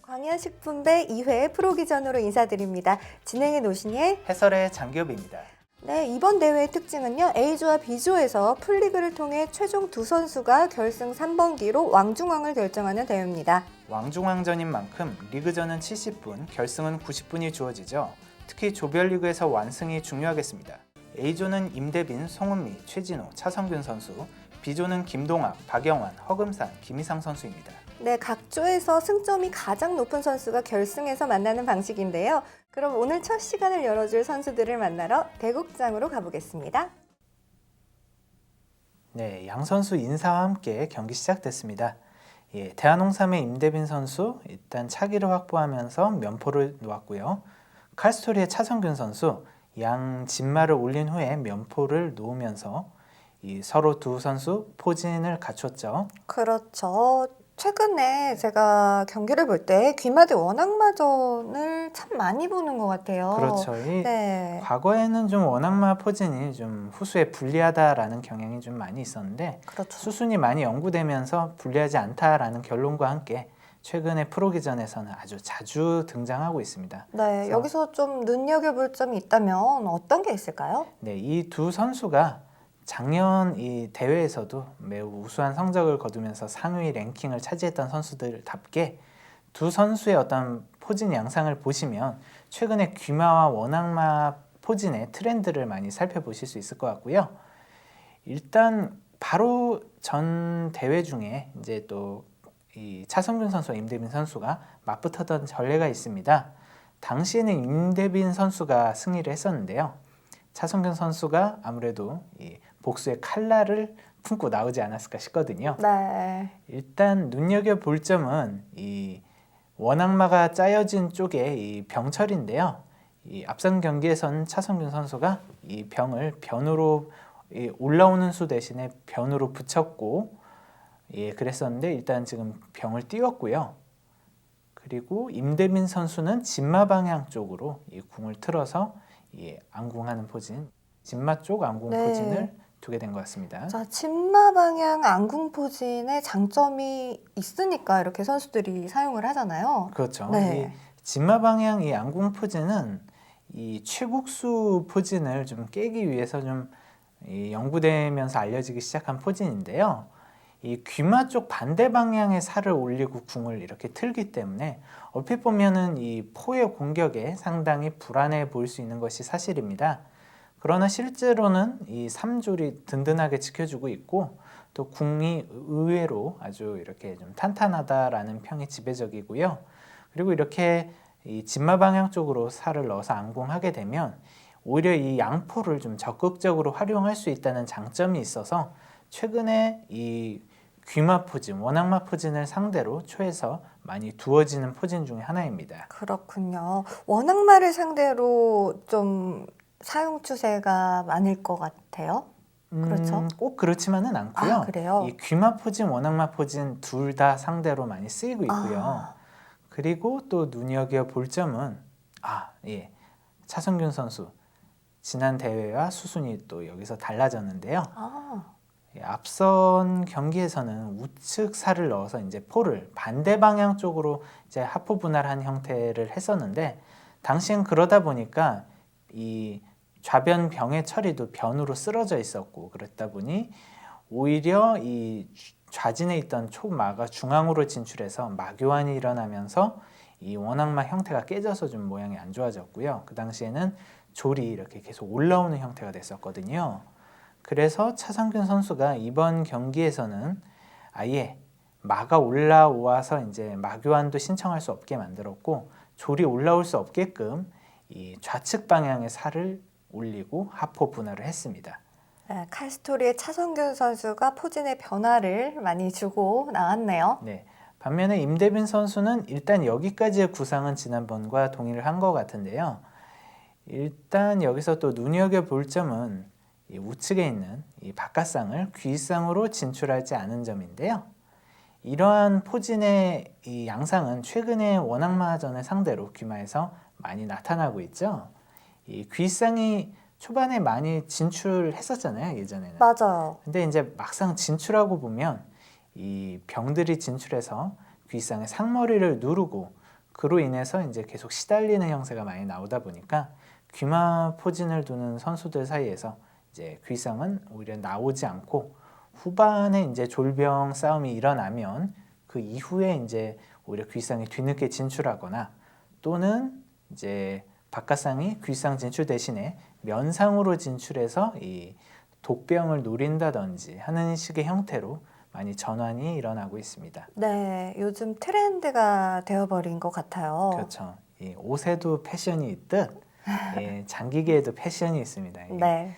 광양식품배 2회 프로기전으로 인사드립니다. 진행의 노신예, 해설의 장기업입니다. 네, 이번 대회의 특징은요. A조와 B조에서 풀리그를 통해 최종 두 선수가 결승 3번기로 왕중왕을 결정하는 대회입니다. 왕중왕전인 만큼 리그전은 70분, 결승은 90분이 주어지죠. 특히 조별리그에서 완승이 중요하겠습니다. A조는 임대빈, 송은미, 최진호, 차성균 선수, B조는 김동학, 박영환, 허금산, 김희상 선수입니다. 네, 각 조에서 승점이 가장 높은 선수가 결승에서 만나는 방식인데요. 그럼 오늘 첫 시간을 열어줄 선수들을 만나러 대국장으로 가보겠습니다. 네, 양 선수 인사와 함께 경기 시작됐습니다. 대한홍삼의 임대빈 선수 일단 차기를 확보하면서 면포를 놓았고요. 칼스토리의 차성균 선수 양 진마를 올린 후에 면포를 놓으면서 서로 두 선수 포진을 갖췄죠. 그렇죠. 최근에 제가 경기를 볼 때 귀마대 원악마전을 참 많이 보는 것 같아요. 그렇죠. 네. 과거에는 좀 원악마 포진이 좀 후수에 불리하다라는 경향이 좀 많이 있었는데 그렇죠. 수순이 많이 연구되면서 불리하지 않다라는 결론과 함께 최근에 프로기전에서는 아주 자주 등장하고 있습니다. 네, 여기서 좀 눈여겨볼 점이 있다면 어떤 게 있을까요? 네, 이 두 선수가 작년 이 대회에서도 매우 우수한 성적을 거두면서 상위 랭킹을 차지했던 선수들답게 두 선수의 어떤 포진 양상을 보시면 최근에 귀마와 원악마 포진의 트렌드를 많이 살펴보실 수 있을 것 같고요. 일단 바로 전 대회 중에 이제 또 이 차성균 선수와 임대빈 선수가 맞붙었던 전례가 있습니다. 당시에는 임대빈 선수가 승리를 했었는데요. 차성균 선수가 아무래도 이 복수의 칼날을 품고 나오지 않았을까 싶거든요. 네. 일단 눈여겨볼 점은 이 원악마가 짜여진 쪽에 이 병철인데요. 이 앞선 경기에선 차성균 선수가 이 병을 변으로 올라오는 수 대신에 변으로 붙였고 그랬었는데 일단 지금 병을 띄웠고요. 그리고 임대빈 선수는 진마 방향 쪽으로 이 궁을 틀어서 안궁하는 포진, 진마 쪽 안궁 네. 포진을 두게 된 것 같습니다. 자, 진마 방향 안궁 포진의 장점이 있으니까 이렇게 선수들이 사용을 하잖아요. 그렇죠. 네. 이 진마 방향 이 안궁 포진은 이 최국수 포진을 좀 깨기 위해서 좀 연구되면서 알려지기 시작한 포진인데요. 이 귀마 쪽 반대 방향에 살을 올리고 궁을 이렇게 틀기 때문에 얼핏 보면은 이 포의 공격에 상당히 불안해 보일 수 있는 것이 사실입니다. 그러나 실제로는 이 3줄이 든든하게 지켜주고 있고 또 궁이 의외로 아주 이렇게 좀 탄탄하다라는 평이 지배적이고요. 그리고 이렇게 이 진마 방향 쪽으로 살을 넣어서 안궁하게 되면 오히려 이 양포를 좀 적극적으로 활용할 수 있다는 장점이 있어서 최근에 이 귀마 포진, 원악마 포진을 상대로 초에서 많이 두어지는 포진 중에 하나입니다. 그렇군요. 원악마를 상대로 좀 사용 추세가 많을 것 같아요. 그렇죠? 꼭 그렇지만은 않고요. 아, 그래요? 이 귀마 포진, 원악마 포진 둘 다 상대로 많이 쓰이고 있고요. 그리고 또 눈여겨 볼 점은 차성균 선수 지난 대회와 수순이 또 여기서 달라졌는데요. 앞선 경기에서는 우측 살을 넣어서 이제 포를 반대 방향 쪽으로 이제 하포 분할한 형태를 했었는데 당시엔 그러다 보니까 이 좌변 병의 처리도 변으로 쓰러져 있었고 그랬다 보니 오히려 이 좌진에 있던 초마가 중앙으로 진출해서 마교환이 일어나면서 이 원악마 형태가 깨져서 좀 모양이 안 좋아졌고요. 그 당시에는 졸이 이렇게 계속 올라오는 형태가 됐었거든요. 그래서 차성균 선수가 이번 경기에서는 아예 마가 올라와서 이제 마교환도 신청할 수 없게 만들었고 졸이 올라올 수 없게끔 이 좌측 방향의 살을 올리고 하포 분할을 했습니다. 네, 칼스토리의 차성균 선수가 포진의 변화를 많이 주고 나왔네요. 네. 반면에 임대빈 선수는 일단 여기까지의 구상은 지난번과 동일을 한 것 같은데요. 일단 여기서 또 눈여겨볼 점은 이 우측에 있는 이 바깥상을 귀상으로 진출하지 않은 점인데요. 이러한 포진의 이 양상은 최근에 원악마전을 상대로 귀마에서 많이 나타나고 있죠. 이 귀상이 초반에 많이 진출했었잖아요, 예전에는. 맞아요. 근데 이제 막상 진출하고 보면 이 병들이 진출해서 귀상의 상머리를 누르고 그로 인해서 이제 계속 시달리는 형세가 많이 나오다 보니까 귀마 포진을 두는 선수들 사이에서 이제 귀상은 오히려 나오지 않고 후반에 이제 졸병 싸움이 일어나면 그 이후에 이제 오히려 귀상이 뒤늦게 진출하거나 또는 이제 박가상이 귀상 진출 대신에 면상으로 진출해서 이 독병을 노린다든지 하는 식의 형태로 많이 전환이 일어나고 있습니다. 네, 요즘 트렌드가 되어버린 것 같아요. 그렇죠. 이 옷에도 패션이 있듯 예, 장기계에도 패션이 있습니다. 네,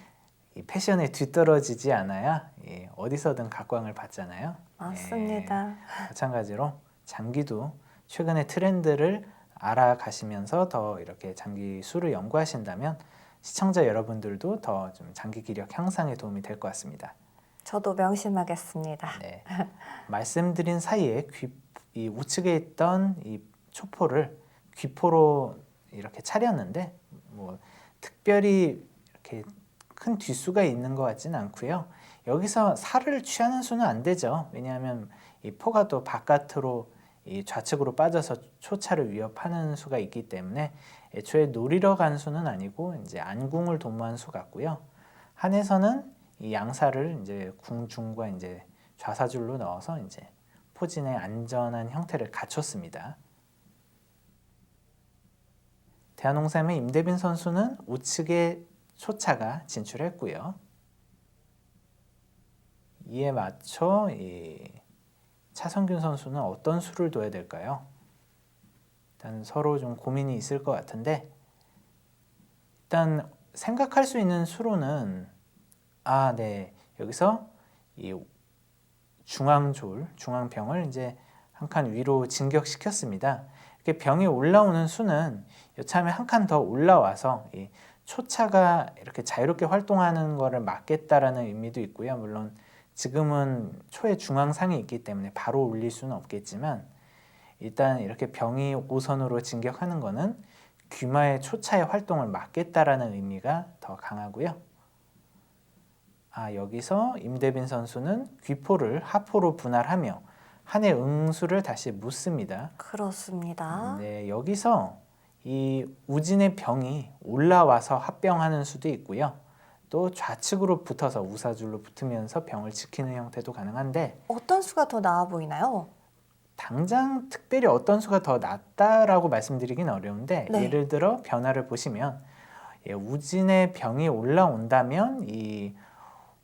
이 패션에 뒤떨어지지 않아야 어디서든 각광을 받잖아요. 맞습니다. 마찬가지로 장기도 최근의 트렌드를 알아가시면서 더 이렇게 장기 수를 연구하신다면 시청자 여러분들도 더 좀 장기 기력 향상에 도움이 될 것 같습니다. 저도 명심하겠습니다. 네. 말씀드린 사이에 이 우측에 있던 이 초포를 귀포로 이렇게 차렸는데 뭐 특별히 이렇게 큰 뒷수가 있는 것 같지는 않고요. 여기서 살을 취하는 수는 안 되죠. 왜냐하면 이 포가 또 바깥으로 이 좌측으로 빠져서 초차를 위협하는 수가 있기 때문에 애초에 노리러 간 수는 아니고 이제 안궁을 도모한 수 같고요. 한에서는 이 양살을 이제 궁중과 이제 좌사줄로 넣어서 이제 포진의 안전한 형태를 갖췄습니다. 대한홍삼의 임대빈 선수는 우측에 초차가 진출했고요. 이에 맞춰 이 차성균 선수는 어떤 수를 둬야 될까요? 일단 서로 좀 고민이 있을 것 같은데 일단 생각할 수 있는 수로는 네, 여기서 이 중앙병을 이제 한 칸 위로 진격시켰습니다. 이렇게 병이 올라오는 수는 여차하면 한 칸 더 올라와서 이 초차가 이렇게 자유롭게 활동하는 것을 막겠다라는 의미도 있고요. 물론 지금은 초의 중앙상이 있기 때문에 바로 올릴 수는 없겠지만 일단 이렇게 병이 오선으로 진격하는 것은 귀마의 초차의 활동을 막겠다라는 의미가 더 강하고요. 여기서 임대빈 선수는 귀포를 하포로 분할하며 한의 응수를 다시 묻습니다. 그렇습니다. 네, 여기서 이 우진의 병이 올라와서 합병하는 수도 있고요. 또 좌측으로 붙어서 우사줄로 붙으면서 병을 지키는 형태도 가능한데 어떤 수가 더 나아 보이나요? 당장 특별히 어떤 수가 더 낫다라고 말씀드리긴 어려운데 네. 예를 들어 변화를 보시면 우진의 병이 올라온다면 이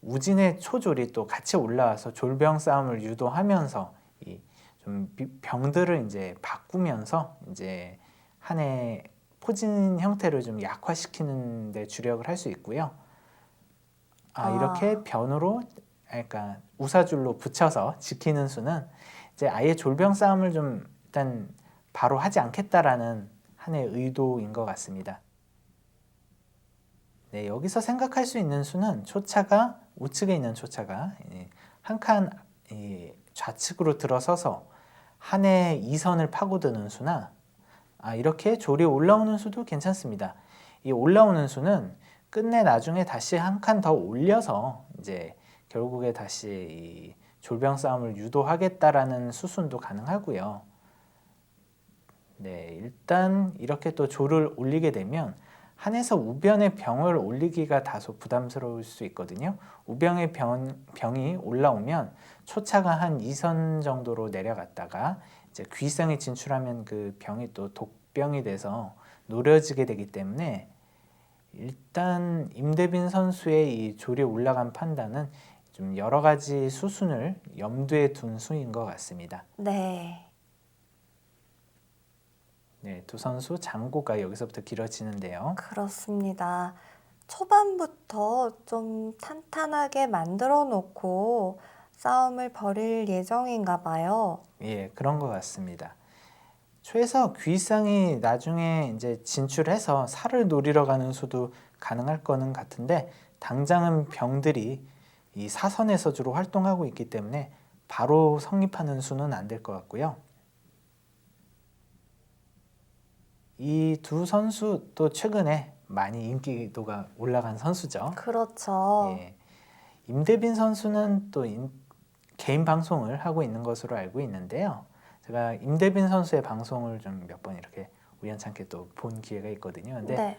우진의 초졸이 또 같이 올라와서 졸병 싸움을 유도하면서 이 좀 병들을 이제 바꾸면서 이제 한해 포진 형태를 좀 약화시키는 데 주력을 할 수 있고요. 이렇게 변으로 그러니까 우사줄로 붙여서 지키는 수는 이제 아예 졸병 싸움을 좀 일단 바로 하지 않겠다라는 한의 의도인 것 같습니다. 네, 여기서 생각할 수 있는 수는 초차가 우측에 있는 초차가 한 칸 좌측으로 들어서서 한의 이선을 파고드는 수나 이렇게 졸이 올라오는 수도 괜찮습니다. 이 올라오는 수는 끝내 나중에 다시 한 칸 더 올려서 이제 결국에 다시 이 졸병 싸움을 유도하겠다라는 수순도 가능하고요. 네, 일단 이렇게 또 졸을 올리게 되면 한에서 우변의 병을 올리기가 다소 부담스러울 수 있거든요. 우병의 병이 올라오면 초차가 한 2선 정도로 내려갔다가 이제 귀상에 진출하면 그 병이 또 독병이 돼서 노려지게 되기 때문에 일단 임대빈 선수의 이 졸이 올라간 판단은 좀 여러 가지 수순을 염두에 둔 수인 것 같습니다. 네. 네, 두 선수 장고가 여기서부터 길어지는데요. 그렇습니다. 초반부터 좀 탄탄하게 만들어 놓고 싸움을 벌일 예정인가 봐요. 예, 그런 것 같습니다. 초에서 귀상이 나중에 이제 진출해서 살을 노리러 가는 수도 가능할 거는 같은데 당장은 병들이 이 사선에서 주로 활동하고 있기 때문에 바로 성립하는 수는 안 될 것 같고요. 이 두 선수 또 최근에 많이 인기도가 올라간 선수죠. 그렇죠. 예, 임대빈 선수는 또 개인 방송을 하고 있는 것으로 알고 있는데요. 제가 임대빈 선수의 방송을 좀 몇 번 이렇게 우연찮게 또 본 기회가 있거든요. 근데 네.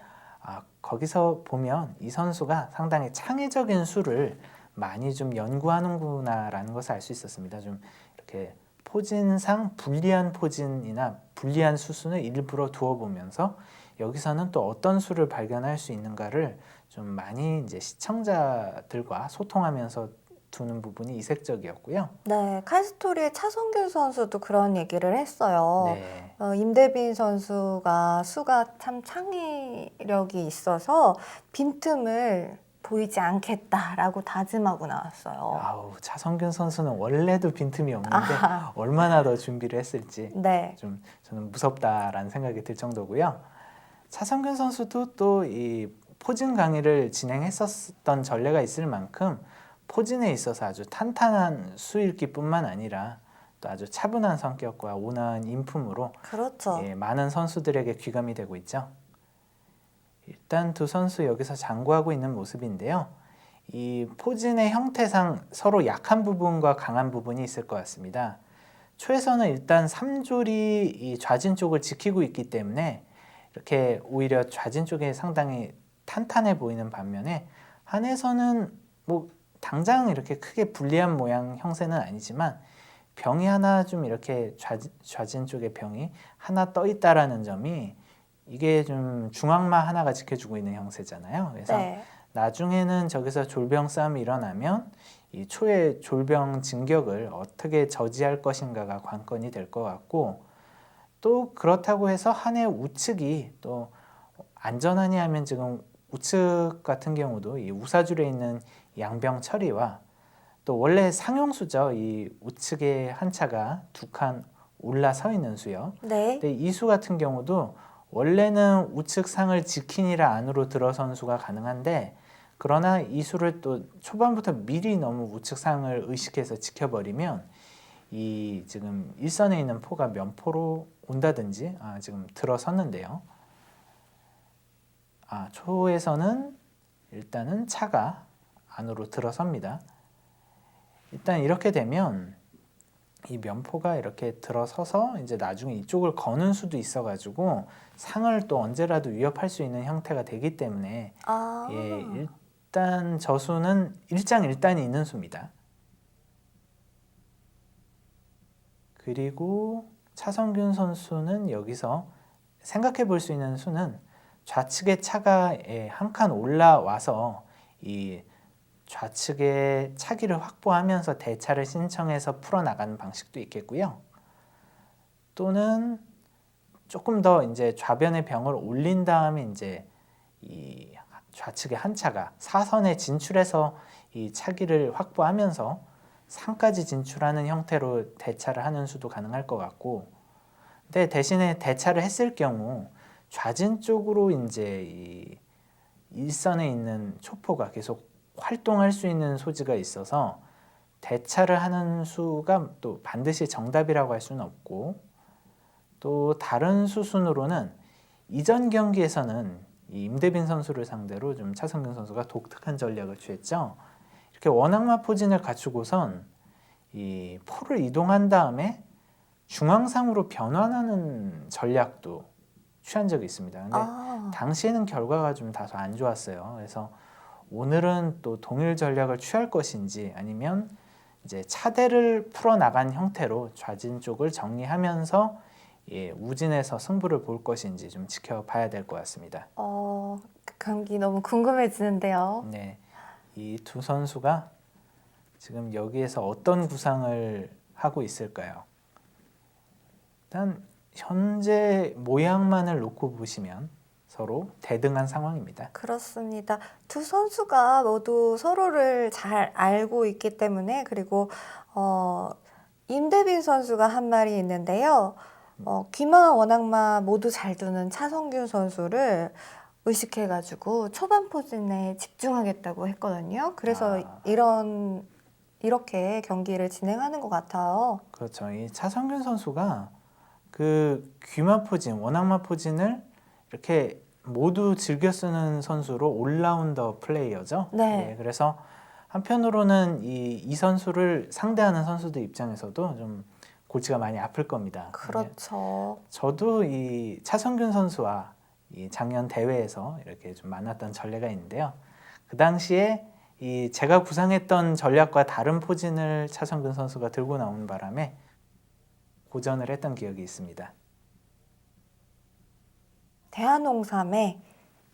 거기서 보면 이 선수가 상당히 창의적인 수를 많이 좀 연구하는구나라는 것을 알 수 있었습니다. 좀 이렇게 포진상 불리한 포진이나 불리한 수순을 일부러 두어보면서 여기서는 또 어떤 수를 발견할 수 있는가를 좀 많이 이제 시청자들과 소통하면서 두는 부분이 이색적이었고요. 네, 칼스토리의 차성균 선수도 그런 얘기를 했어요. 네. 임대빈 선수가 수가 참 창의력이 있어서 빈틈을 보이지 않겠다라고 다짐하고 나왔어요. 아우, 차성균 선수는 원래도 빈틈이 없는데 아. 얼마나 더 준비를 했을지 네, 좀 저는 무섭다라는 생각이 들 정도고요. 차성균 선수도 또 이 포진 강의를 진행했었던 전례가 있을 만큼 포진에 있어서 아주 탄탄한 수읽기뿐만 아니라 또 아주 차분한 성격과 온화한 인품으로 그렇죠. 많은 선수들에게 귀감이 되고 있죠. 일단 두 선수 여기서 장구하고 있는 모습인데요. 이 포진의 형태상 서로 약한 부분과 강한 부분이 있을 것 같습니다. 초에서는 일단 3졸이 이 좌진 쪽을 지키고 있기 때문에 이렇게 오히려 좌진 쪽에 상당히 탄탄해 보이는 반면에 한에서는 뭐 당장 이렇게 크게 불리한 모양 형세는 아니지만 병이 하나 좀 이렇게 좌진 쪽에 병이 하나 떠 있다라는 점이 이게 좀 중앙마 하나가 지켜주고 있는 형세잖아요. 그래서 네. 나중에는 저기서 졸병 싸움이 일어나면 이 초의 졸병 진격을 어떻게 저지할 것인가가 관건이 될 것 같고, 또 그렇다고 해서 한해 우측이 또 안전하냐 하면 지금 우측 같은 경우도 이 우사줄에 있는 양병 처리와 또 원래 상용수죠. 이 우측에 한 차가 두 칸 올라서 있는 수요. 네. 근데 이 수 같은 경우도 원래는 우측 상을 지키니라 안으로 들어선 수가 가능한데, 그러나 이 수를 또 초반부터 미리 너무 우측 상을 의식해서 지켜버리면 이 지금 일선에 있는 포가 면포로 온다든지 지금 들어섰는데요. 초에서는 일단은 차가 안으로 들어섭니다. 일단 이렇게 되면 이 면포가 이렇게 들어서서 이제 나중에 이쪽을 거는 수도 있어가지고 상을 또 언제라도 위협할 수 있는 형태가 되기 때문에 일단 저 수는 일장일단이 있는 수입니다. 그리고 차성균 선수는 여기서 생각해 볼 수 있는 수는 좌측의 차가 한 칸 올라와서 이 좌측의 차기를 확보하면서 대차를 신청해서 풀어나가는 방식도 있겠고요. 또는 조금 더 이제 좌변의 병을 올린 다음에 이제 이 좌측의 한 차가 사선에 진출해서 이 차기를 확보하면서 상까지 진출하는 형태로 대차를 하는 수도 가능할 것 같고, 근데 대신에 대차를 했을 경우 좌진 쪽으로 이제 이 일선에 있는 초포가 계속 활동할 수 있는 소지가 있어서 대차를 하는 수가 또 반드시 정답이라고 할 수는 없고, 또 다른 수순으로는 이전 경기에서는 이 임대빈 선수를 상대로 좀 차성균 선수가 독특한 전략을 취했죠. 이렇게 원악마 포진을 갖추고선 이 포를 이동한 다음에 중앙상으로 변환하는 전략도 취한 적이 있습니다. 근데 당시에는 결과가 좀 다소 안 좋았어요. 그래서 오늘은 또 동일 전략을 취할 것인지 아니면 이제 차대를 풀어나간 형태로 좌진 쪽을 정리하면서 우진에서 승부를 볼 것인지 좀 지켜봐야 될 것 같습니다. 경기 너무 궁금해지는데요. 네, 이 두 선수가 지금 여기에서 어떤 구상을 하고 있을까요? 일단 현재 모양만을 놓고 보시면 서로 대등한 상황입니다. 그렇습니다. 두 선수가 모두 서로를 잘 알고 있기 때문에, 그리고 임대빈 선수가 한 말이 있는데요. 귀마 원악마 모두 잘 두는 차성균 선수를 의식해가지고 초반 포진에 집중하겠다고 했거든요. 그래서 이렇게 경기를 진행하는 것 같아요. 그렇죠. 이 차성균 선수가 그 귀마 포진, 원악마 포진을 이렇게 모두 즐겨 쓰는 선수로 올라운더 플레이어죠. 네. 그래서 한편으로는 이 선수를 상대하는 선수들 입장에서도 좀 골치가 많이 아플 겁니다. 그렇죠. 저도 이 차성균 선수와 이 작년 대회에서 이렇게 좀 만났던 전례가 있는데요. 그 당시에 이 제가 구상했던 전략과 다른 포진을 차성균 선수가 들고 나오는 바람에 고전을 했던 기억이 있습니다. 대한홍삼의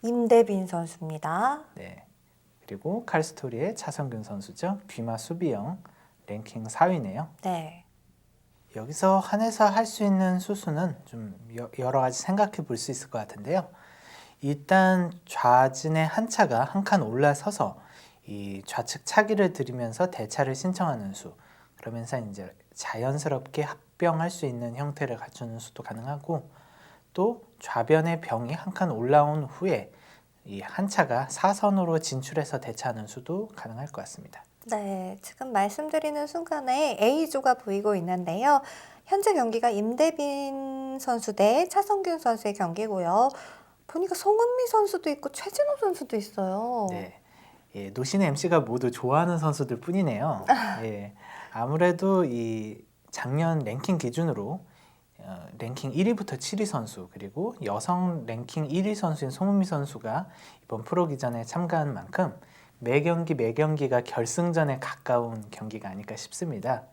임대빈 선수입니다. 네. 그리고 칼스토리의 차성균 선수죠. 귀마 수비형 랭킹 4위네요. 네. 여기서 한해서 할 수 있는 수수는 좀 여러 가지 생각해 볼 수 있을 것 같은데요. 일단 좌진의 한 차가 한 칸 올라서서 이 좌측 차기를 들이면서 대차를 신청하는 수, 그러면서 이제 자연스럽게 합병할 수 있는 형태를 갖추는 수도 가능하고, 또 좌변의 병이 한 칸 올라온 후에 이 한 차가 사선으로 진출해서 대차하는 수도 가능할 것 같습니다. 네, 지금 말씀드리는 순간에 A조가 보이고 있는데요. 현재 경기가 임대빈 선수 대 차성균 선수의 경기고요. 보니까 송은미 선수도 있고 최진호 선수도 있어요. 네, 예, 노신 MC가 모두 좋아하는 선수들 뿐이네요. 예, 아무래도 이 작년 랭킹 기준으로 랭킹 1위부터 7위 선수, 그리고 여성 랭킹 1위 선수인 송은미 선수가 이번 프로기전에 참가한 만큼 매 경기가 결승전에 가까운 경기가 아닐까 싶습니다.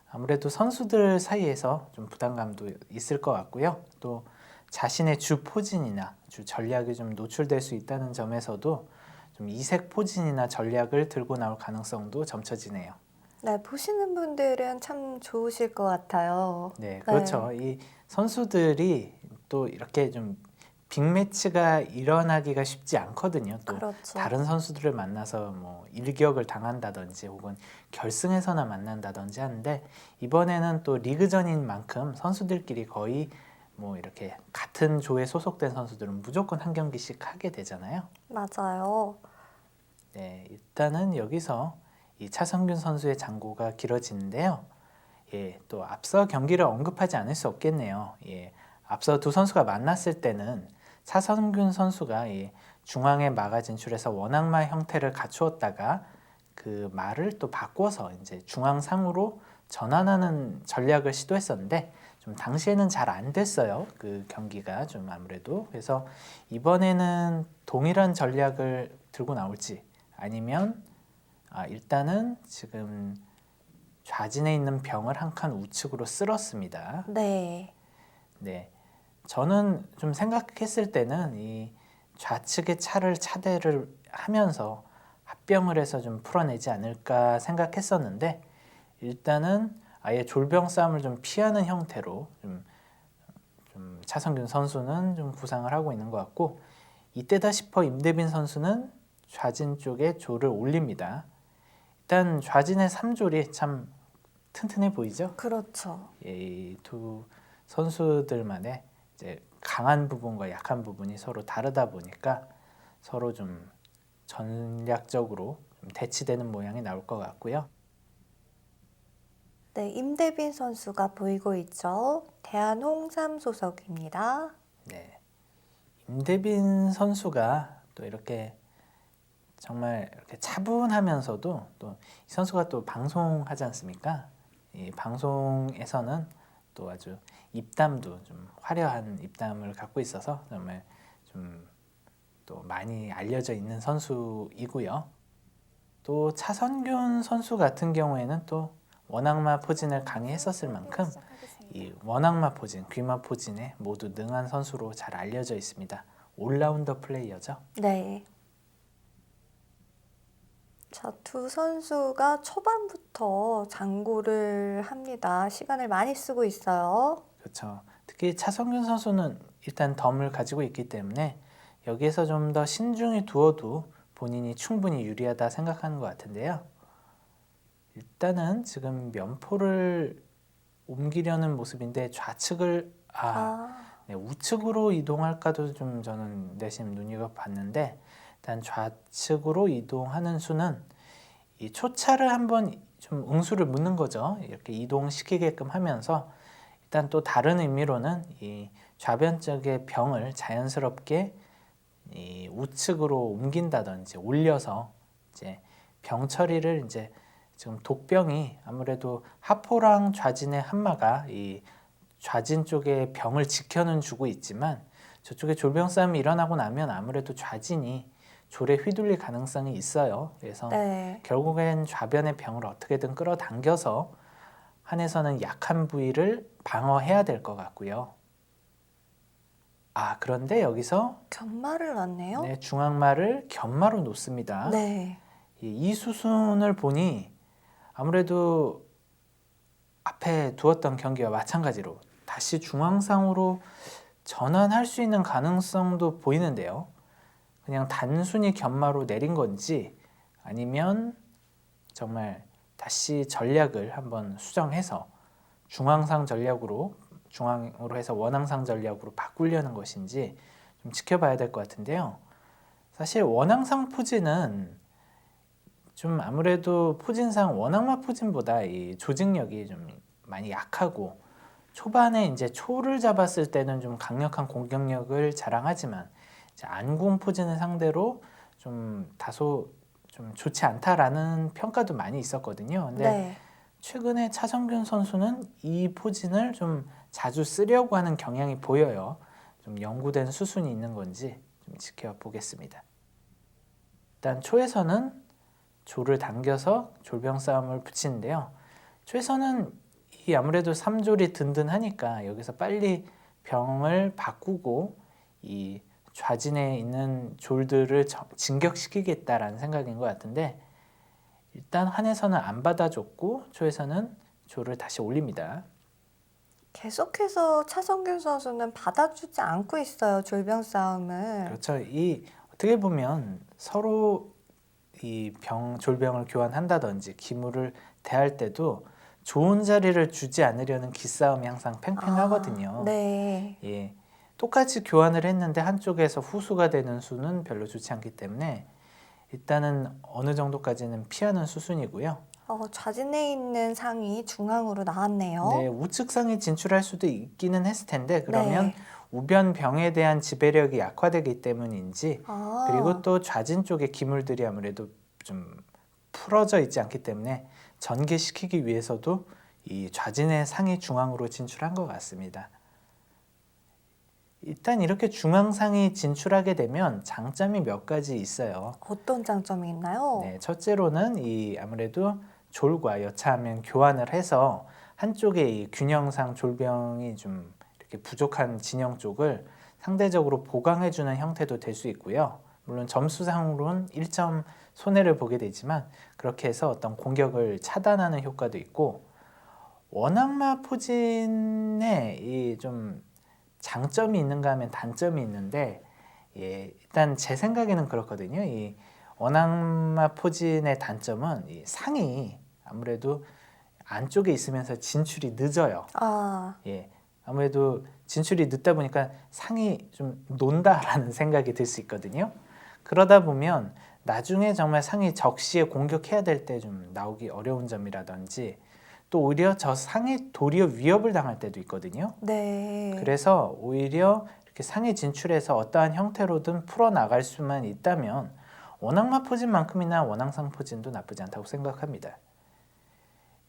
아무래도 선수들 사이에서 좀 부담감도 있을 것 같고요. 또 자신의 주 포진이나 주 전략이 좀 노출될 수 있다는 점에서도 좀 이색 포진이나 전략을 들고 나올 가능성도 점쳐지네요. 네, 보시는 분들은 참 좋으실 것 같아요. 네, 그렇죠. 이 선수들이 또 이렇게 좀 빅매치가 일어나기가 쉽지 않거든요. 또 그렇죠. 다른 선수들을 만나서 뭐 일격을 당한다든지 혹은 결승에서나 만난다든지 하는데, 이번에는 또 리그전인 만큼 선수들끼리 거의 뭐 이렇게 같은 조에 소속된 선수들은 무조건 한 경기씩 하게 되잖아요. 맞아요. 네, 일단은 여기서 이 차성균 선수의 장고가 길어지는데요. 예, 또 앞서 경기를 언급하지 않을 수 없겠네요. 예, 앞서 두 선수가 만났을 때는 차성균 선수가 중앙에 막아 진출해서 원악마 형태를 갖추었다가 그 말을 또 바꿔서 이제 중앙상으로 전환하는 전략을 시도했었는데, 좀 당시에는 잘 안 됐어요. 그 경기가 좀 아무래도. 그래서 이번에는 동일한 전략을 들고 나올지, 아니면 일단은 지금 좌진에 있는 병을 한 칸 우측으로 쓸었습니다. 네. 네, 저는 좀 생각했을 때는 이 좌측의 차를 차대를 하면서 합병을 해서 좀 풀어내지 않을까 생각했었는데, 일단은 아예 졸병 싸움을 좀 피하는 형태로 좀 차성균 선수는 좀 구상을 하고 있는 것 같고, 이때다 싶어 임대빈 선수는 좌진 쪽에 조를 올립니다. 일단 좌진의 3졸이 참 튼튼해 보이죠? 그렇죠. 이 두 선수들만의 이제 강한 부분과 약한 부분이 서로 다르다 보니까 서로 좀 전략적으로 좀 대치되는 모양이 나올 것 같고요. 네, 임대빈 선수가 보이고 있죠. 대한홍삼 소속입니다. 네, 임대빈 선수가 또 이렇게 정말 이렇게 차분하면서도 또 이 선수가 또 방송하지 않습니까? 이 방송에서는 또 아주 입담도 좀 화려한 입담을 갖고 있어서 정말 좀 또 많이 알려져 있는 선수이고요. 또 차성균 선수 같은 경우에는 또 원악마 포진을 강히 했었을 만큼 이 원악마 포진, 귀마 포진에 모두 능한 선수로 잘 알려져 있습니다. 올라운더 플레이어죠. 네. 자, 두 선수가 초반부터 장구를 합니다. 시간을 많이 쓰고 있어요. 그렇죠. 특히 차성균 선수는 일단 덤을 가지고 있기 때문에 여기에서 좀 더 신중히 두어도 본인이 충분히 유리하다 생각하는 것 같은데요. 일단은 지금 면포를 옮기려는 모습인데 좌측을 네, 우측으로 이동할까도 좀 저는 내심 눈여겨봤는데, 일단 좌측으로 이동하는 수는 이 초차를 한번 좀 응수를 묻는 거죠. 이렇게 이동시키게끔 하면서 일단 또 다른 의미로는 이 좌변 쪽의 병을 자연스럽게 이 우측으로 옮긴다든지 올려서 이제 병 처리를 이제 지금 독병이 아무래도 하포랑 좌진의 한마가 이 좌진 쪽에 병을 지켜는 주고 있지만 저쪽에 졸병 싸움이 일어나고 나면 아무래도 좌진이 졸에 휘둘릴 가능성이 있어요. 그래서 네. 결국엔 좌변의 병을 어떻게든 끌어당겨서 한에서는 약한 부위를 방어해야 될 것 같고요. 그런데 여기서 견마를 놨네요. 네, 중앙마를 견마로 놓습니다. 네. 이 수순을 보니 아무래도 앞에 두었던 경기와 마찬가지로 다시 중앙상으로 전환할 수 있는 가능성도 보이는데요. 그냥 단순히 견마로 내린 건지 아니면 정말 다시 전략을 한번 수정해서 중앙으로 해서 원앙상 전략으로 바꾸려는 것인지 좀 지켜봐야 될 것 같은데요. 사실 원앙상 포진은 좀 아무래도 포진상 원앙마 포진보다 이 조직력이 좀 많이 약하고 초반에 이제 초를 잡았을 때는 좀 강력한 공격력을 자랑하지만 이제 안궁 포진을 상대로 좀 다소 좀 좋지 않다라는 평가도 많이 있었거든요. 근데 네. 최근에 차성균 선수는 이 포진을 좀 자주 쓰려고 하는 경향이 보여요. 좀 연구된 수순이 있는 건지 좀 지켜보겠습니다. 일단 초에서는 조를 당겨서 졸병 싸움을 붙이는데요. 초에서는 이 아무래도 3졸이 든든하니까 여기서 빨리 병을 바꾸고 이 좌진에 있는 졸들을 진격시키겠다라는 생각인 것 같은데 일단 한에서는 안 받아줬고 초에서는 조를 다시 올립니다. 계속해서 차성균 선수는 받아주지 않고 있어요, 졸병 싸움을. 그렇죠. 이 어떻게 보면 서로 이 졸병을 교환한다든지 기물을 대할 때도 좋은 자리를 주지 않으려는 기싸움이 항상 팽팽하거든요. 네. 예, 똑같이 교환을 했는데 한쪽에서 후수가 되는 수는 별로 좋지 않기 때문에 일단은 어느 정도까지는 피하는 수순이고요. 좌진에 있는 상이 중앙으로 나왔네요. 네, 우측상에 진출할 수도 있기는 했을 텐데 그러면 네. 우변병에 대한 지배력이 약화되기 때문인지 그리고 아, 또 좌진 쪽의 기물들이 아무래도 좀 풀어져 있지 않기 때문에 전개시키기 위해서도 이 좌진의 상이 중앙으로 진출한 것 같습니다. 일단 이렇게 중앙상이 진출하게 되면 장점이 몇 가지 있어요. 어떤 장점이 있나요? 네, 첫째로는 이 아무래도 졸과 여차하면 교환을 해서 한쪽의 이 균형상 졸병이 좀 이렇게 부족한 진영 쪽을 상대적으로 보강해주는 형태도 될 수 있고요. 물론 점수상으로는 1점 손해를 보게 되지만 그렇게 해서 어떤 공격을 차단하는 효과도 있고 원악마 포진에 이 좀 장점이 있는가 하면 단점이 있는데 일단 제 생각에는 그렇거든요. 이 원악마 포진의 단점은 이 상이 아무래도 안쪽에 있으면서 진출이 늦어요. 아무래도 진출이 늦다 보니까 상이 좀 논다라는 생각이 들 수 있거든요. 그러다 보면 나중에 정말 상이 적시에 공격해야 될 때 좀 나오기 어려운 점이라든지 또 오히려 저 상이 도리어 위협을 당할 때도 있거든요. 네. 그래서 오히려 이렇게 상에 진출해서 어떠한 형태로든 풀어나갈 수만 있다면 원악마 포진만큼이나 원앙상 포진도 나쁘지 않다고 생각합니다.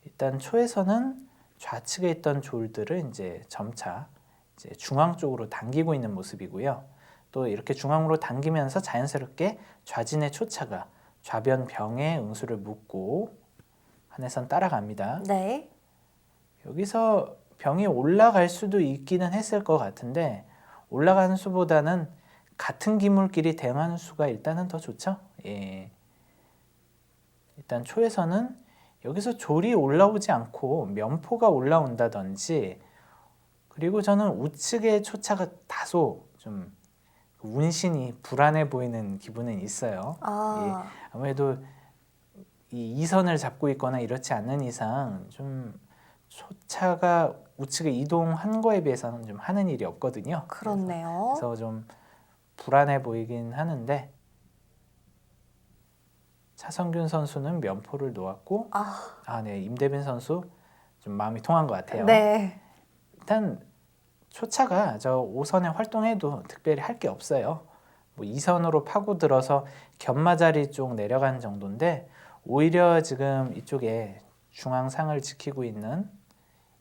일단 초에서는 좌측에 있던 졸들을 이제 점차 이제 중앙 쪽으로 당기고 있는 모습이고요. 또 이렇게 중앙으로 당기면서 자연스럽게 좌진의 초차가 좌변 병에 응수를 묻고 한해선 따라갑니다. 네. 여기서 병이 올라갈 수도 있기는 했을 것 같은데 올라가는 수보다는 같은 기물끼리 대응하는 수가 일단은 더 좋죠. 일단 초에서는 여기서 졸이 올라오지 않고 면포가 올라온다든지 그리고 저는 우측의 초차가 다소 좀 운신이 불안해 보이는 기분은 있어요. 아무래도 이 이선을 잡고 있거나 이렇지 않는 이상 좀 초차가 우측에 이동한 거에 비해서는 좀 하는 일이 없거든요. 그렇네요. 그래서 좀 불안해 보이긴 하는데 차성균 선수는 면포를 놓았고 네, 임대빈 선수 좀 마음이 통한 것 같아요. 네. 일단 초차가 저 5선에 활동해도 특별히 할 게 없어요. 뭐 2선으로 파고들어서 견마 자리 쪽 내려가는 정도인데 오히려 지금 이쪽에 중앙상을 지키고 있는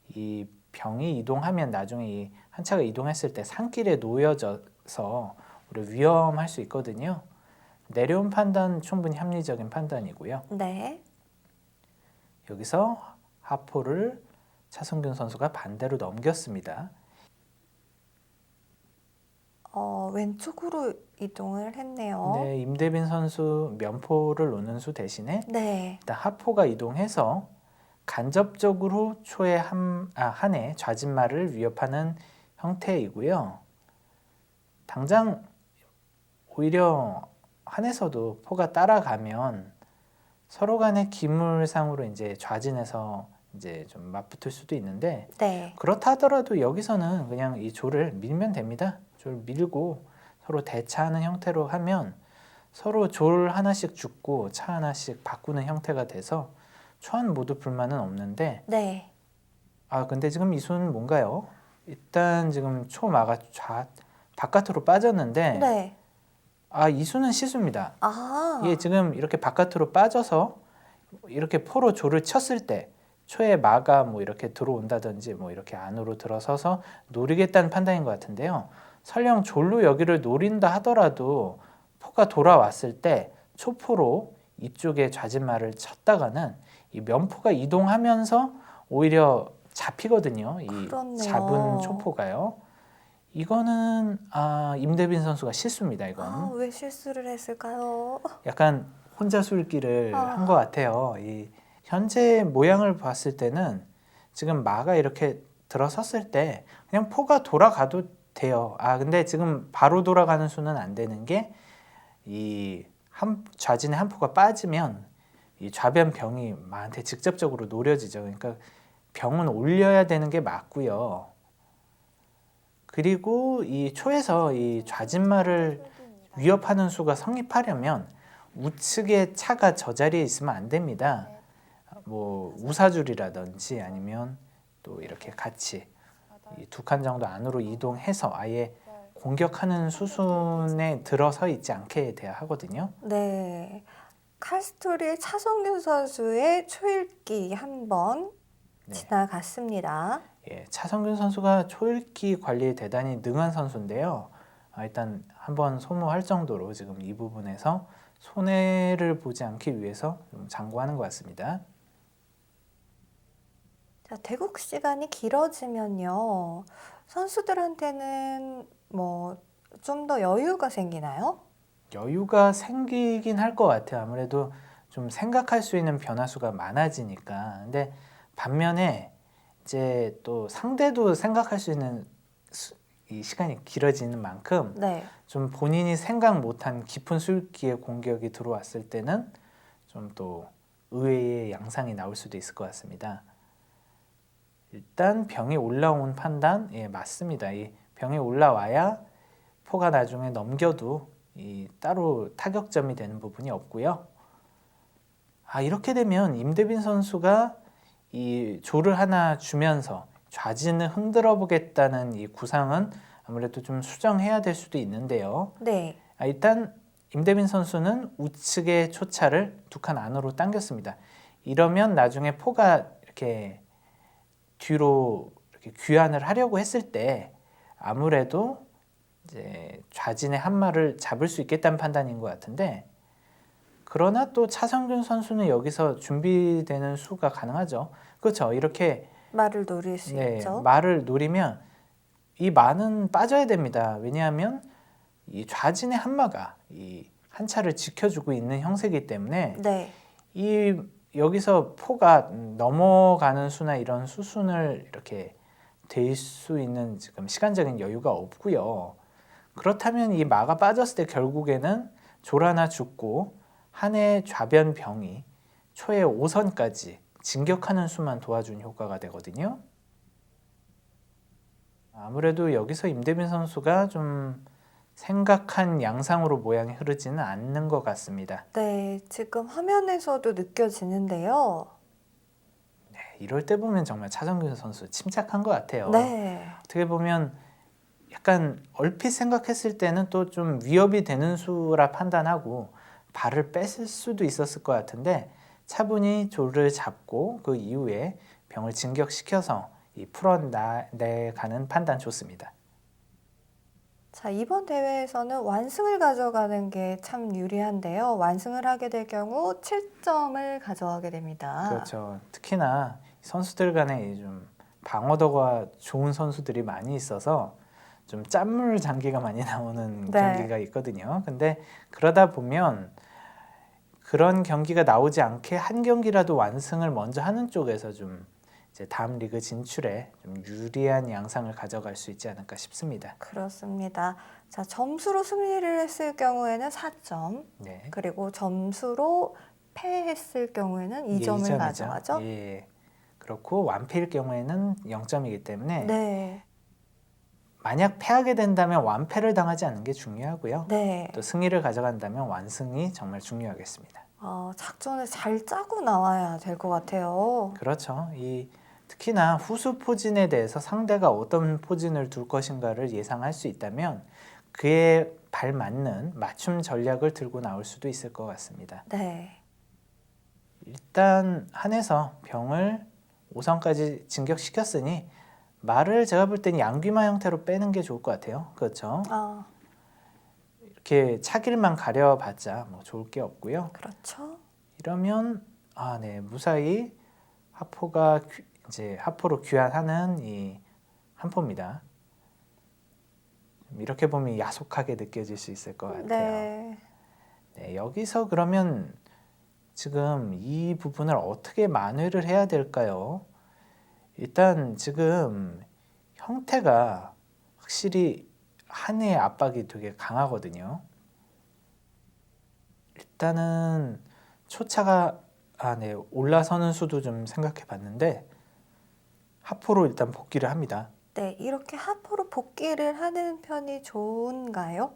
이 병이 이동하면 나중에 이 한차가 이동했을 때 산길에 놓여져서 오히려 위험할 수 있거든요. 내려온 판단 충분히 합리적인 판단이고요. 네. 여기서 하포를 차성균 선수가 반대로 넘겼습니다. 왼쪽으로 이동을 했네요. 네, 임대빈 선수 면포를 놓는 수 대신에 네. 일단 하포가 이동해서 간접적으로 초의 한해 좌진마를 위협하는 형태이고요. 당장 오히려 한에서도 포가 따라가면 서로 간의 기물상으로 이제 좌진해서 이제 좀 맞붙을 수도 있는데 네. 그렇다 하더라도 여기서는 그냥 이 조를 밀면 됩니다. 조를 밀고 서로 대차하는 형태로 하면 서로 조를 하나씩 죽고 차 하나씩 바꾸는 형태가 돼서 초안 모두 불만은 없는데 네. 근데 지금 이 수는 뭔가요? 일단 지금 초마가 바깥으로 빠졌는데 네. 이 수는 실수입니다. 아. 이게 지금 이렇게 바깥으로 빠져서 이렇게 포로 조를 쳤을 때 초의 마가 뭐 이렇게 들어온다든지 뭐 이렇게 안으로 들어서서 노리겠다는 판단인 것 같은데요. 설령 졸로 여기를 노린다 하더라도 포가 돌아왔을 때 초포로 이쪽에 좌진마를 쳤다가는 이 면포가 이동하면서 오히려 잡히거든요. 이 그렇네요. 잡은 초포가요. 이거는 임대빈 선수가 실수입니다. 이건 왜 실수를 했을까요? 약간 혼자 술기를 한 것 같아요. 이 현재 모양을 봤을 때는 지금 마가 이렇게 들어섰을 때 그냥 포가 돌아가도 돼요. 근데 지금 바로 돌아가는 수는 안 되는 게 이 좌진의 한 포가 빠지면 이 좌변 병이 마한테 직접적으로 노려지죠. 그러니까 병은 올려야 되는 게 맞고요. 그리고 이 초에서 이 좌진마를 위협하는 수가 성립하려면 우측에 차가 저 자리에 있으면 안 됩니다. 뭐 우사줄이라든지 아니면 또 이렇게 같이 두 칸 정도 안으로 이동해서 아예 공격하는 수순에 들어서 있지 않게 돼야 하거든요. 네. 칼스토리의 차성균 선수의 초읽기 한번 네. 지나갔습니다. 예, 차성균 선수가 초읽기 관리에 대단히 능한 선수인데요. 일단 한번 소모할 정도로 지금 이 부분에서 손해를 보지 않기 위해서 좀 장구하는 것 같습니다. 자, 대국 시간이 길어지면요. 선수들한테는 뭐 좀 더 여유가 생기나요? 여유가 생기긴 할 것 같아요. 아무래도 좀 생각할 수 있는 변화수가 많아지니까. 근데 반면에 이제 또 상대도 생각할 수 있는 이 시간이 길어지는 만큼 네. 좀 본인이 생각 못한 깊은 술기의 공격이 들어왔을 때는 좀 또 의외의 양상이 나올 수도 있을 것 같습니다. 일단 병이 올라온 판단, 맞습니다. 이 병이 올라와야 포가 나중에 넘겨도 이 따로 타격점이 되는 부분이 없고요. 이렇게 되면 임대빈 선수가 이 조를 하나 주면서 좌진을 흔들어 보겠다는 이 구상은 아무래도 좀 수정해야 될 수도 있는데요. 네. 일단 임대빈 선수는 우측의 초차를 두 칸 안으로 당겼습니다. 이러면 나중에 포가 이렇게 뒤로 이렇게 귀환을 하려고 했을 때 아무래도 이제 좌진의 한마를 잡을 수 있겠다는 판단인 것 같은데, 그러나 또 차성균 선수는 여기서 준비되는 수가 가능하죠. 그렇죠. 이렇게 말을 노릴 수 있죠. 말을 노리면 이 마는 빠져야 됩니다. 왜냐하면 이 좌진의 한마가 이 한차를 지켜주고 있는 형세이기 때문에 네. 이 여기서 포가 넘어가는 수나 이런 수순을 이렇게 될 수 있는 지금 시간적인 여유가 없고요. 그렇다면 이 마가 빠졌을 때 결국에는 졸하나 죽고 한해 좌변 병이 초의 5선까지 진격하는 수만 도와준 효과가 되거든요. 아무래도 여기서 임대빈 선수가 좀 생각한 양상으로 모양이 흐르지는 않는 것 같습니다. 네, 지금 화면에서도 느껴지는데요. 네, 이럴 때 보면 정말 차성균 선수 침착한 것 같아요. 네. 어떻게 보면 약간 얼핏 생각했을 때는 또 좀 위협이 되는 수라 판단하고 발을 뺐을 수도 있었을 것 같은데 차분히 조를 잡고 그 이후에 병을 진격시켜서 풀어내가는 판단 좋습니다. 자, 이번 대회에서는 완승을 가져가는 게 참 유리한데요. 완승을 하게 될 경우 7점을 가져가게 됩니다. 그렇죠. 특히나 선수들 간에 좀 방어도가 좋은 선수들이 많이 있어서 좀 짠물 장기가 많이 나오는 네. 경기가 있거든요. 근데 그러다 보면 그런 경기가 나오지 않게 한 경기라도 완승을 먼저 하는 쪽에서 좀 이제 다음 리그 진출에 좀 유리한 양상을 가져갈 수 있지 않을까 싶습니다. 그렇습니다. 자, 점수로 승리를 했을 경우에는 4점, 네. 그리고 점수로 패했을 경우에는 예, 2점을 2점이죠. 가져가죠. 예. 그렇고 완패일 경우에는 0점이기 때문에 네, 만약 패하게 된다면 완패를 당하지 않는 게 중요하고요. 네. 또 승리를 가져간다면 완승이 정말 중요하겠습니다. 작전을 잘 짜고 나와야 될 것 같아요. 그렇죠. 특히나 후수 포진에 대해서 상대가 어떤 포진을 둘 것인가를 예상할 수 있다면 그에 발맞는 맞춤 전략을 들고 나올 수도 있을 것 같습니다. 네, 일단 한에서 병을 5선까지 진격시켰으니 말을 제가 볼 때는 양귀마 형태로 빼는 게 좋을 것 같아요. 그렇죠. 이렇게 차길만 가려봤자 뭐 좋을 게 없고요. 그렇죠. 이러면 네, 무사히 하포가 이제 하포로 귀환하는 이 한포입니다. 이렇게 보면 야속하게 느껴질 수 있을 것 같아요. 네, 네, 여기서 그러면 지금 이 부분을 어떻게 만회를 해야 될까요? 일단 지금 형태가 확실히 한의 압박이 되게 강하거든요. 일단은 초차가 네, 올라서는 수도 좀 생각해 봤는데 하포로 일단 복귀를 합니다. 네, 이렇게 하포로 복귀를 하는 편이 좋은가요?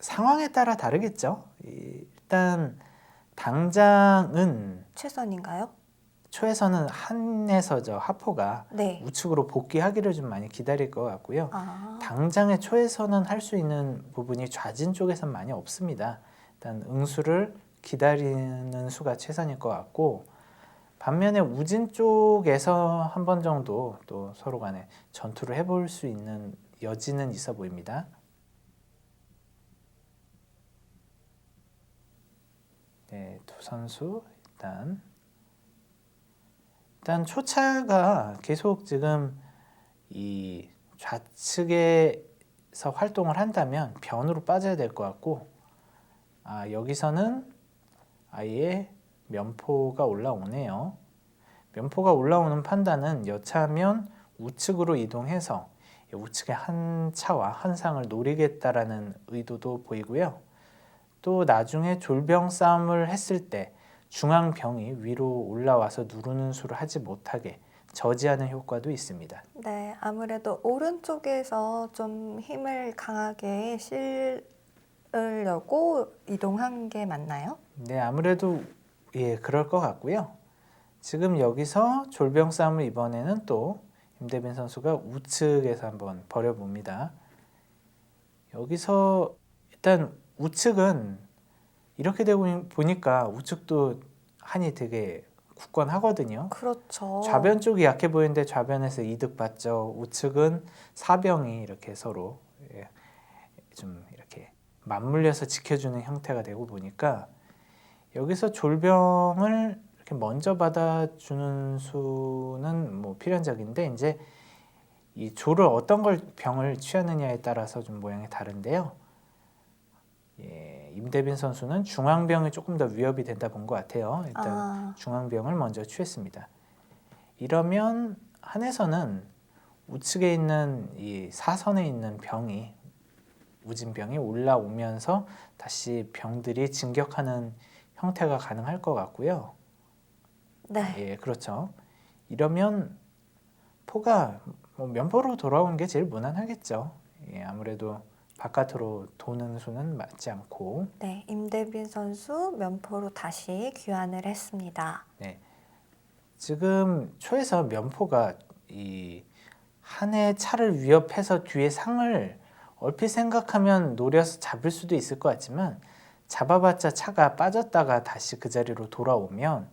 상황에 따라 다르겠죠. 일단 당장은 최선인가요? 초에서는 한에서 하포가 네. 우측으로 복귀하기를 좀 많이 기다릴 것 같고요. 아, 당장의 초에서는 할 수 있는 부분이 좌진 쪽에선 많이 없습니다. 일단 응수를 기다리는 수가 최선일 것 같고 반면에 우진 쪽에서 한 번 정도 또 서로 간에 전투를 해볼 수 있는 여지는 있어 보입니다. 네, 두 선수 일단 초차가 계속 지금 이 좌측에서 활동을 한다면 변으로 빠져야 될 것 같고 여기서는 아예 면포가 올라오네요. 면포가 올라오는 판단은 여차하면 우측으로 이동해서 우측의 한 차와 한 상을 노리겠다라는 의도도 보이고요. 또 나중에 졸병 싸움을 했을 때 중앙병이 위로 올라와서 누르는 수를 하지 못하게 저지하는 효과도 있습니다. 네, 아무래도 오른쪽에서 좀 힘을 강하게 실으려고 이동한 게 맞나요? 네, 아무래도 그럴 것 같고요. 지금 여기서 졸병 싸움을 이번에는 또 임대빈 선수가 우측에서 한번 벌여봅니다. 여기서 일단 우측은 이렇게 되고 보니까 우측도 한이 되게 굳건하거든요. 그렇죠. 좌변 쪽이 약해 보이는데 좌변에서 이득 봤죠. 우측은 사병이 이렇게 서로 좀 이렇게 맞물려서 지켜주는 형태가 되고 보니까 여기서 졸병을 이렇게 먼저 받아주는 수는 뭐 필연적인데 이제 이 조를 어떤 걸 병을 취하느냐에 따라서 좀 모양이 다른데요. 임대빈 선수는 중앙병이 조금 더 위협이 된다 본 것 같아요. 일단 중앙병을 먼저 취했습니다. 이러면 한에서는 우측에 있는 이 사선에 있는 병이 우진병이 올라오면서 다시 병들이 진격하는 형태가 가능할 것 같고요. 네. 그렇죠. 이러면 포가 면포로 돌아오는 게 제일 무난하겠죠. 아무래도 바깥으로 도는 수는 맞지 않고. 네, 임대빈 선수 면포로 다시 귀환을 했습니다. 네, 지금 초에서 면포가 이 한의 차를 위협해서 뒤에 상을 얼핏 생각하면 노려서 잡을 수도 있을 것 같지만 잡아봤자 차가 빠졌다가 다시 그 자리로 돌아오면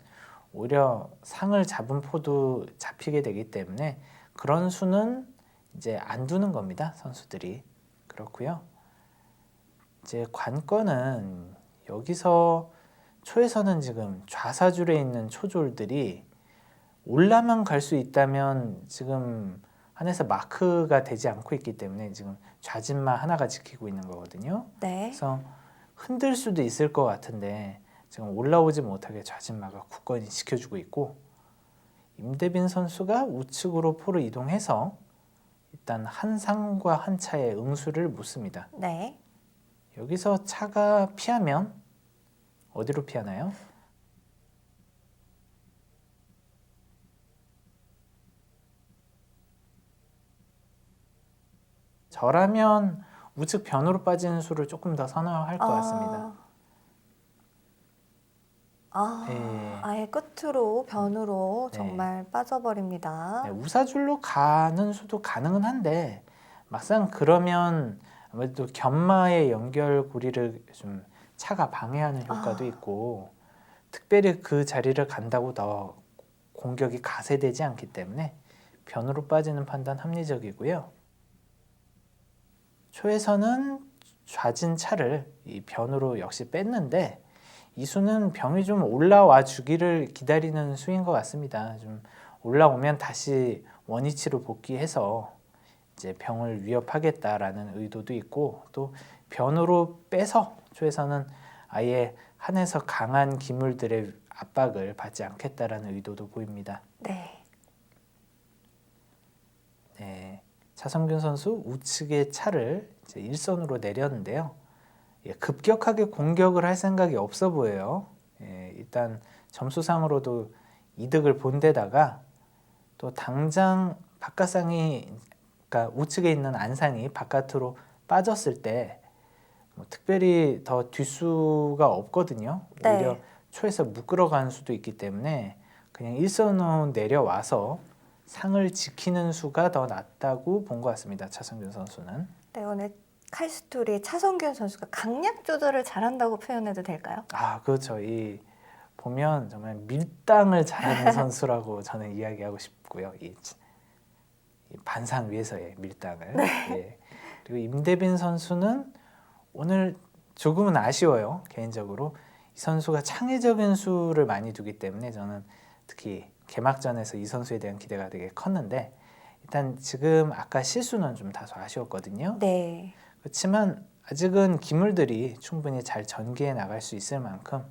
오히려 상을 잡은 포도 잡히게 되기 때문에 그런 수는 이제 안 두는 겁니다. 선수들이. 그렇고요. 이제 관건은 여기서 초에서는 지금 좌사줄에 있는 초졸들이 올라만 갈 수 있다면 지금 한에서 마크가 되지 않고 있기 때문에 지금 좌진마 하나가 지키고 있는 거거든요. 네. 그래서 흔들 수도 있을 것 같은데 지금 올라오지 못하게 좌진마가 굳건히 지켜주고 있고 임대빈 선수가 우측으로 포를 이동해서 일단 한 상과 한 차의 응수를 묻습니다. 네. 여기서 차가 피하면 어디로 피하나요? 저라면 우측 변으로 빠지는 수를 조금 더 선호할 것 같습니다. 네. 아예 끝으로 변으로 네. 정말 빠져버립니다. 네, 우사줄로 가는 수도 가능은 한데 막상 그러면 아무래도 견마의 연결고리를 좀 차가 방해하는 효과도 있고 특별히 그 자리를 간다고 더 공격이 가세되지 않기 때문에 변으로 빠지는 판단 합리적이고요. 초에서는 좌진 차를 이 변으로 역시 뺐는데 이 수는 병이 좀 올라와 주기를 기다리는 수인 것 같습니다. 좀 올라오면 다시 원위치로 복귀해서 이제 병을 위협하겠다라는 의도도 있고 또 변으로 빼서 초에서는 아예 한에서 강한 기물들의 압박을 받지 않겠다라는 의도도 보입니다. 네. 네, 차성균 선수 우측의 차를 이제 일선으로 내렸는데요. 예, 급격하게 공격을 할 생각이 없어 보여요. 예, 일단 점수상으로도 이득을 본 데다가 또 당장 바깥상이 그러니까 우측에 있는 안상이 바깥으로 빠졌을 때 뭐 특별히 더 뒷수가 없거든요. 네. 오히려 초에서 묶으러가는 수도 있기 때문에 그냥 일선으로 내려와서 상을 지키는 수가 더 낫다고 본 것 같습니다. 차성균 선수는. 네, 오늘 칼스토리 차성균 선수가 강약 조절을 잘한다고 표현해도 될까요? 아, 그렇죠. 이 보면 정말 밀당을 잘하는 선수라고 저는 이야기하고 싶고요. 이 반상 위에서의 밀당을. 예. 그리고 임대빈 선수는 오늘 조금은 아쉬워요. 개인적으로 이 선수가 창의적인 수를 많이 두기 때문에 저는 특히 개막전에서 이 선수에 대한 기대가 되게 컸는데 일단 지금 아까 실수는 좀 다소 아쉬웠거든요. 네. 그렇지만 아직은 기물들이 충분히 잘 전개해 나갈 수 있을 만큼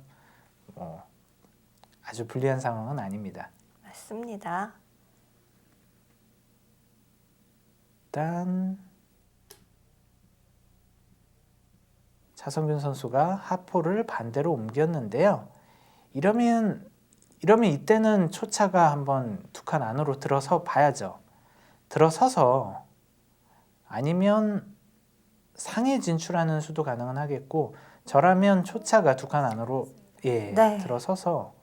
아주 불리한 상황은 아닙니다. 맞습니다. 일단 차성균 선수가 하포를 반대로 옮겼는데요. 이러면 이때는 초차가 한번 두 칸 안으로 들어서 봐야죠. 들어서서 아니면 상에 진출하는 수도 가능은 하겠고 저라면 초차가 두 칸 안으로 네. 들어서서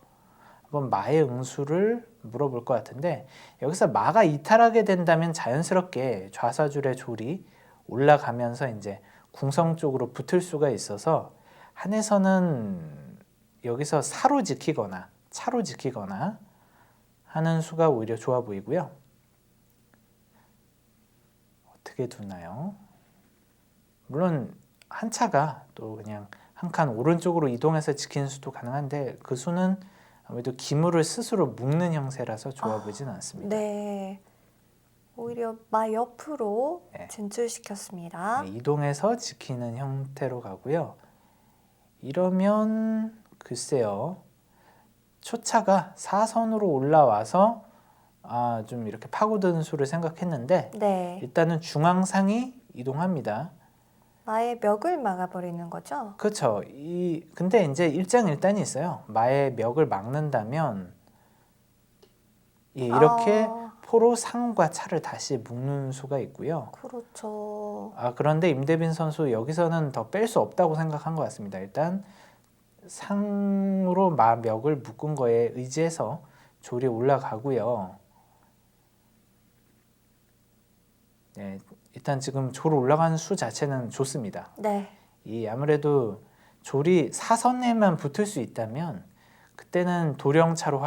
한번 마의 응수를 물어볼 것 같은데 여기서 마가 이탈하게 된다면 자연스럽게 좌사줄의 졸이 올라가면서 이제 궁성 쪽으로 붙을 수가 있어서 한에서는 여기서 사로 지키거나 차로 지키거나 하는 수가 오히려 좋아 보이고요. 어떻게 두나요? 물론 한 차가 또 그냥 한 칸 오른쪽으로 이동해서 지키는 수도 가능한데 그 수는 아무래도 기물을 스스로 묶는 형태라서 좋아 보이진 않습니다. 네. 오히려 마 옆으로 네. 진출시켰습니다. 네, 이동해서 지키는 형태로 가고요. 이러면 글쎄요. 초차가 사선으로 올라와서 좀 이렇게 파고드는 수를 생각했는데 네. 일단은 중앙상이 이동합니다. 마의 멱을 막아버리는 거죠? 그렇죠. 근데 이제 일장일단이 있어요. 마의 멱을 막는다면 이렇게 포로 상과 차를 다시 묶는 수가 있고요. 그렇죠. 그런데 임대빈 선수 여기서는 더 뺄 수 없다고 생각한 것 같습니다. 일단 상으로 마 멱을 묶은 거에 의지해서 졸이 올라가고요. 네, 일단 지금 졸 올라가는 수 자체는 좋습니다. 네. 아무래도 졸이 사선에만 붙을 수 있다면 그때는 도령차로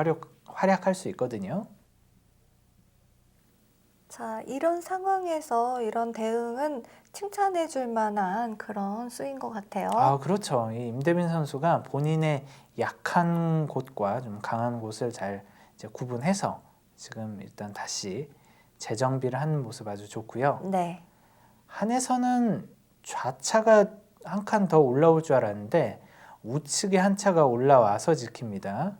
활약할 수 있거든요. 자, 이런 상황에서 이런 대응은 칭찬해 줄 만한 그런 수인 것 같아요. 그렇죠. 이 임대빈 선수가 본인의 약한 곳과 좀 강한 곳을 잘 이제 구분해서 지금 일단 다시 재정비를 하는 모습 아주 좋고요. 네. 한에서는 좌차가 한 칸 더 올라올 줄 알았는데 우측에 한 차가 올라와서 지킵니다.